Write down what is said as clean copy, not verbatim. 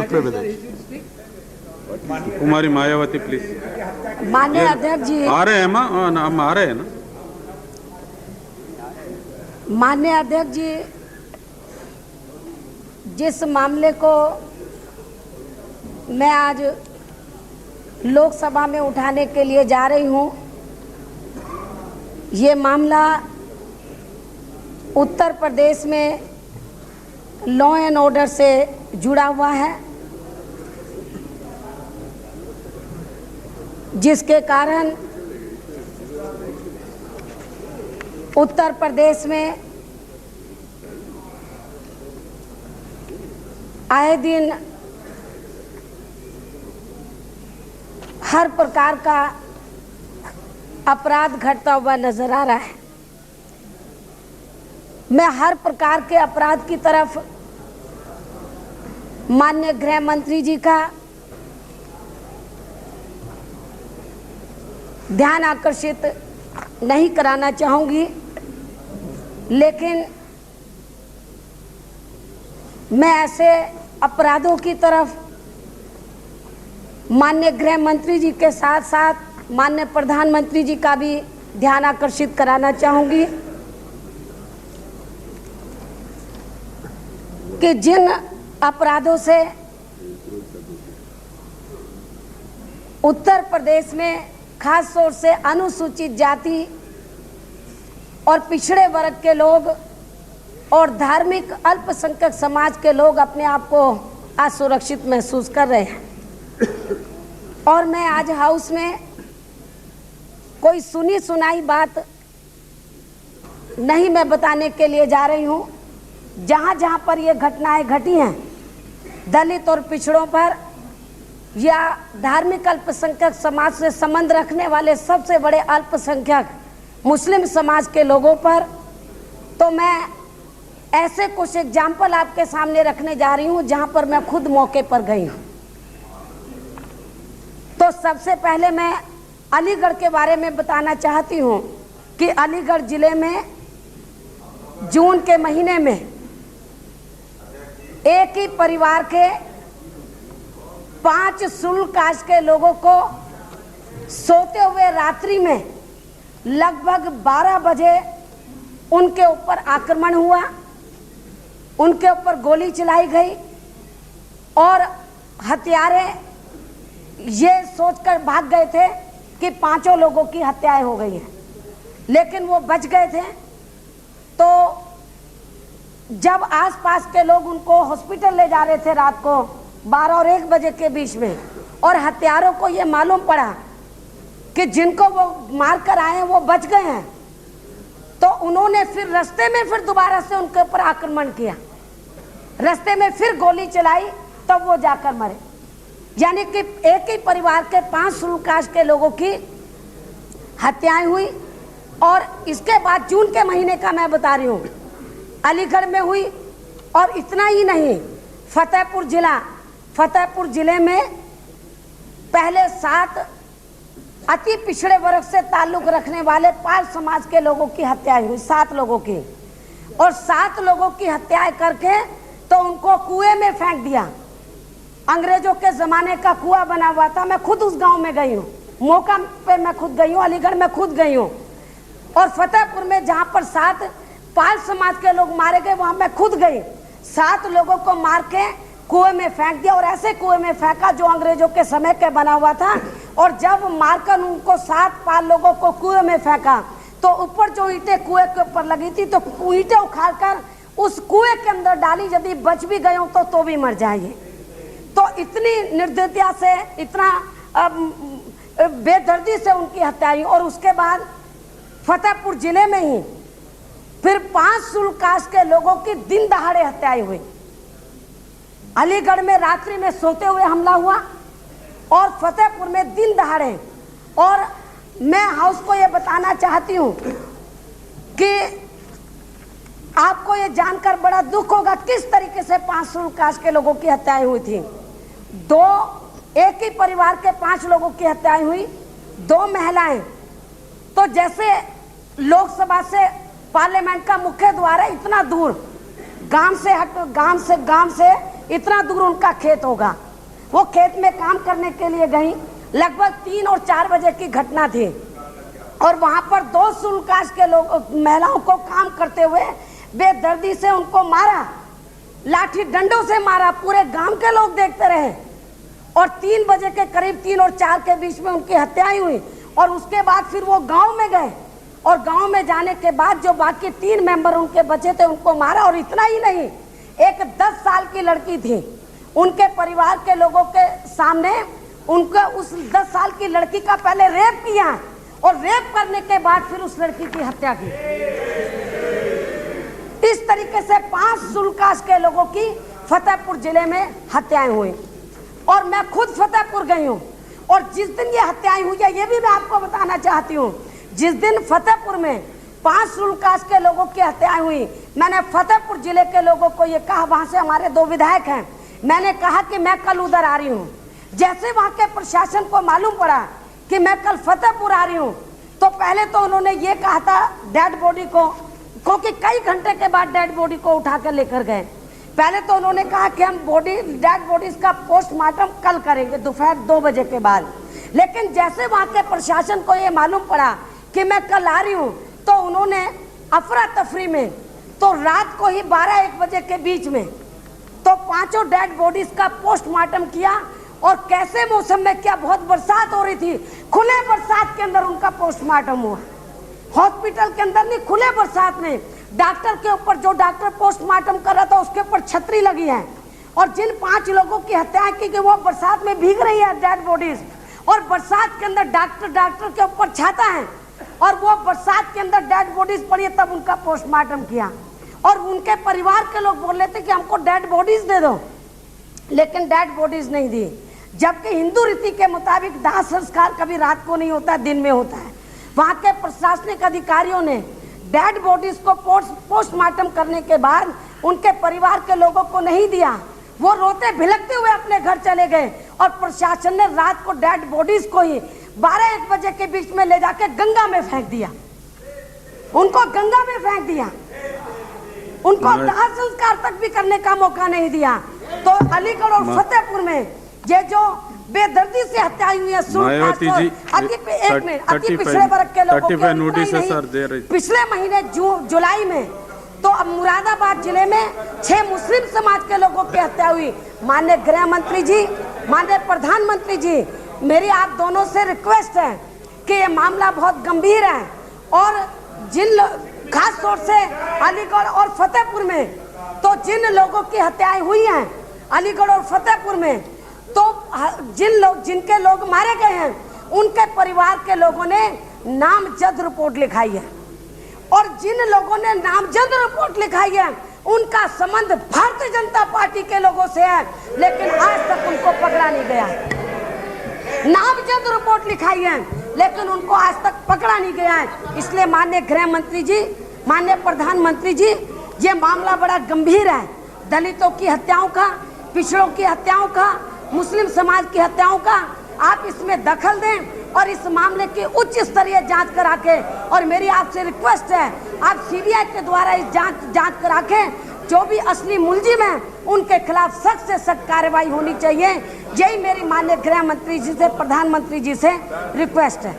Mic पे बताइए। कुमारी Mayawati please. माननीय अध्यक्ष जी, आ रहे हैं हम आ रहे हैं ना। माननीय अध्यक्ष जी, जिस मामले को मैं आज लोकसभा में उठाने के लिए जा रही हूं, ये मामला उत्तर प्रदेश में लॉ एंड ऑर्डर से जुड़ा हुआ है, जिसके कारण उत्तर प्रदेश में आए दिन हर प्रकार का अपराध घटता हुआ नजर आ रहा है। मैं हर प्रकार के अपराध की तरफ माननीय गृह मंत्री जी का ध्यान आकर्षित नहीं कराना चाहूंगी, लेकिन मैं ऐसे अपराधों की तरफ माननीय गृह मंत्री जी के साथ साथ माननीय प्रधानमंत्री जी का भी ध्यान आकर्षित कराना चाहूंगी कि जिन अपराधों से उत्तर प्रदेश में खास तौर से अनुसूचित जाति और पिछड़े वर्ग के लोग और धार्मिक अल्पसंख्यक समाज के लोग अपने आप को असुरक्षित महसूस कर रहे हैं, और मैं आज हाउस में कोई सुनी सुनाई बात नहीं मैं बताने के लिए जा रही हूं। जहां जहां पर ये घटनाएं घटी हैं, दलित और पिछड़ों पर या धार्मिक अल्पसंख्यक समाज से संबंध रखने वाले सबसे बड़े अल्पसंख्यक मुस्लिम समाज के लोगों पर, तो मैं ऐसे कुछ एग्जाम्पल आपके सामने रखने जा रही हूं जहां पर मैं खुद मौके पर गई हूं। तो सबसे पहले मैं अलीगढ़ के बारे में बताना चाहती हूं कि अलीगढ़ जिले में जून के महीने में एक ही परिवार के 5 सुल कास्ट के लोगों को सोते हुए रात्रि में लगभग 12 बजे उनके ऊपर आक्रमण हुआ, उनके ऊपर गोली चलाई गई और हत्यारे ये सोचकर भाग गए थे कि 5 लोगों की हत्याएं हो गई हैं, लेकिन वो बच गए थे। तो जब आसपास के लोग उनको हॉस्पिटल ले जा रहे थे रात को 12 और 1 बजे के बीच में, और हत्यारों को ये मालूम पड़ा कि जिनको वो मार कर आए हैं वो बच गए हैं, तो उन्होंने फिर रास्ते में फिर दोबारा से उनके ऊपर आक्रमण किया, रास्ते में फिर गोली चलाई, तब वो जाकर मरे। यानी कि एक ही परिवार के 5 सुल कास्ट के लोगों की हत्याएं हुई। और इसके बाद जून के महीने का मैं बता रही हूँ, अलीगढ़ में हुई। और इतना ही नहीं, फतेहपुर जिले में पहले 7 अति पिछड़े वर्ग से ताल्लुक रखने वाले 5 समाज के लोगों की हत्याएं हुई, 7 लोगों की, और 7 लोगों की हत्याएं करके तो उनको कुएं में फेंक दिया। अंग्रेजों के जमाने का कुआं बना हुआ था, मैं खुद उस गांव में गई हूँ, मौका पे मैं खुद गई हूँ, अलीगढ़ में खुद गई हूँ। और फतेहपुर में जहाँ पर 7 पाल समाज के लोग मारे गए, वहां मैं खुद गई। 7 लोगों को मार के कुएं में फेंक दिया, और ऐसे कुएं में फेंका जो अंग्रेजों के समय के बना हुआ था। और जब मारकर उनको 7 पाल लोगों को कुएं में फेंका, तो ऊपर जो ईंटें कुएं के ऊपर लगी थी, तो ईंटें उखाड़कर उस कुएं के अंदर डाली, यदि बच भी गए तो भी मर जाएंगे। तो इतनी निर्दयता से, इतना बेदर्दी से उनकी हत्या हुई। और उसके बाद फतेहपुर जिले में ही फिर 5 सुल कास्ट के लोगों की दिन दहाड़े हत्याएं हुई। अलीगढ़ में रात्रि में सोते हुए हमला हुआ, और फतेहपुर में दिन दहाड़े। और मैं हाउस को ये बताना चाहती हूँ कि आपको ये जानकर बड़ा दुख होगा किस तरीके से 5 सुल कास्ट के लोगों की हत्याएं हुई थी। एक ही परिवार के 5 लोगों की हत्याएं हुई, 2 महिलाएं। तो जैसे लोकसभा से पार्लियामेंट का मुख्य द्वार है, इतना दूर, गांव से इतना दूर उनका खेत होगा। वो खेत में काम करने के लिए गई, लगभग 3 और 4 बजे की घटना थी और वहां पर 2 शुल्काश के लोग महिलाओं को काम करते हुए बेदर्दी से उनको मारा, लाठी डंडों से मारा। पूरे गांव के लोग देखते रहे और 3 बजे के करीब 3 और 4 के बीच में उनकी हत्याएं हुई और उसके बाद फिर वो गांव में गए और गांव में जाने के बाद जो बाकी 3 मेंबर उनके बचे थे उनको मारा। और इतना ही नहीं, एक 10 साल की लड़की थी, उनके परिवार के लोगों के सामने उनका उस 10 साल की लड़की का पहले रेप किया और रेप करने के बाद फिर उस लड़की की हत्या की। इस तरीके से 5 शुल्काश के लोगों की फतेहपुर जिले में हत्याएं हुई और मैं खुद फतेहपुर गई हूँ और जिस दिन ये हत्याएं हुई है ये भी मैं आपको बताना चाहती हूँ। जिस दिन फतेहपुर में 5 शुल्काश के लोगों की हत्याएं हुई, मैंने फतेहपुर जिले के लोगों को ये कहा, वहां से हमारे 2 विधायक हैं, मैंने कहा कि मैं कल उधर आ रही हूँ। जैसे वहां के प्रशासन को मालूम पड़ा कि मैं कल फतेहपुर आ रही हूँ तो पहले तो उन्होंने ये कहा था डेड बॉडी को, क्योंकि कई घंटे के बाद डेड बॉडी को उठा कर लेकर गए। पहले तो उन्होंने कहा कि हम डेड बॉडीज का पोस्टमार्टम कल करेंगे दोपहर 2 बजे के बाद। लेकिन जैसे वहां के प्रशासन को ये मालूम पड़ा कि मैं कल आ रही हूँ तो उन्होंने अफरा तफरी में तो रात को ही 12-1 बजे के बीच में तो 5 डेड बॉडीज का पोस्टमार्टम किया। और कैसे मौसम में किया, बहुत बरसात हो रही थी, खुले बरसात के अंदर उनका पोस्टमार्टम हुआ। हॉस्पिटल के अंदर नहीं, खुले बरसात में। डॉक्टर के ऊपर, जो डॉक्टर पोस्टमार्टम कर रहा था उसके ऊपर छतरी लगी है और जिन 5 लोगों की हत्या की कि वो बरसात में भीग रही है डेड बॉडीज और बरसात के अंदर डॉक्टर के ऊपर छाता है और वो बरसात के अंदर डेड बॉडीज पड़ी है, तब उनका पोस्टमार्टम किया। और उनके परिवार के लोग बोल रहे थे कि हमको डेड बॉडीज दे दो, लेकिन डेड बॉडीज नहीं दी। जबकि हिंदू रीति के मुताबिक दाह संस्कार कभी रात को नहीं होता, दिन में होता है। वहां के प्रशासनिक अधिकारियों ने डेड बॉडीज को पोस्टमार्टम करने के बाद उनके परिवार के लोगों को नहीं दिया। वो रोते भिलकते हुए अपने घर चले गए और प्रशासन ने रात को डेड बॉडीज को ही 12-1 बजे के बीच में ले जाके गंगा में फेंक दिया। उनको गंगा में फेंक दिया, उनको दाह संस्कार तक भी करने का मौका नहीं दिया। तो अलीगढ़ और फतेहपुर में ये जो बेदर्दी से हत्या हुई है, अति पिछड़े वर्ग के लोगों की, पिछले महीने जुलाई में तो अब मुरादाबाद जिले में 6 मुस्लिम समाज के लोगों की हत्या हुई। माननीय गृह मंत्री जी, माननीय प्रधानमंत्री जी, मेरी आप दोनों से रिक्वेस्ट है कि ये मामला बहुत गंभीर है और खास तौर से अलीगढ़ और फतेहपुर में तो जिन लोगों की हत्याएं हुई हैं अलीगढ़ और फतेहपुर में, तो जिनके लोग मारे गए हैं उनके परिवार के लोगों ने नामजद रिपोर्ट लिखाई है और जिन लोगों ने नामजद रिपोर्ट लिखाई है उनका संबंध भारतीय जनता पार्टी के लोगों से है, लेकिन आज तक उनको पकड़ा नहीं गया। नामजद रिपोर्ट लिखाई है लेकिन उनको आज तक पकड़ा नहीं गया है। इसलिए माननीय गृह मंत्री जी, माननीय प्रधानमंत्री जी, ये मामला बड़ा गंभीर है। दलितों की हत्याओं का, पिछड़ों की हत्याओं का, मुस्लिम समाज की हत्याओं का आप इसमें दखल दें और इस मामले की उच्च स्तरीय जांच करा के, और मेरी आपसे रिक्वेस्ट है आप सीबीआई के द्वारा इस जांच करा के जो भी असली मुलजिम है उनके खिलाफ सख्त से सख्त कार्रवाई होनी चाहिए। यही मेरी माननीय गृह मंत्री जी से, प्रधानमंत्री जी से रिक्वेस्ट है।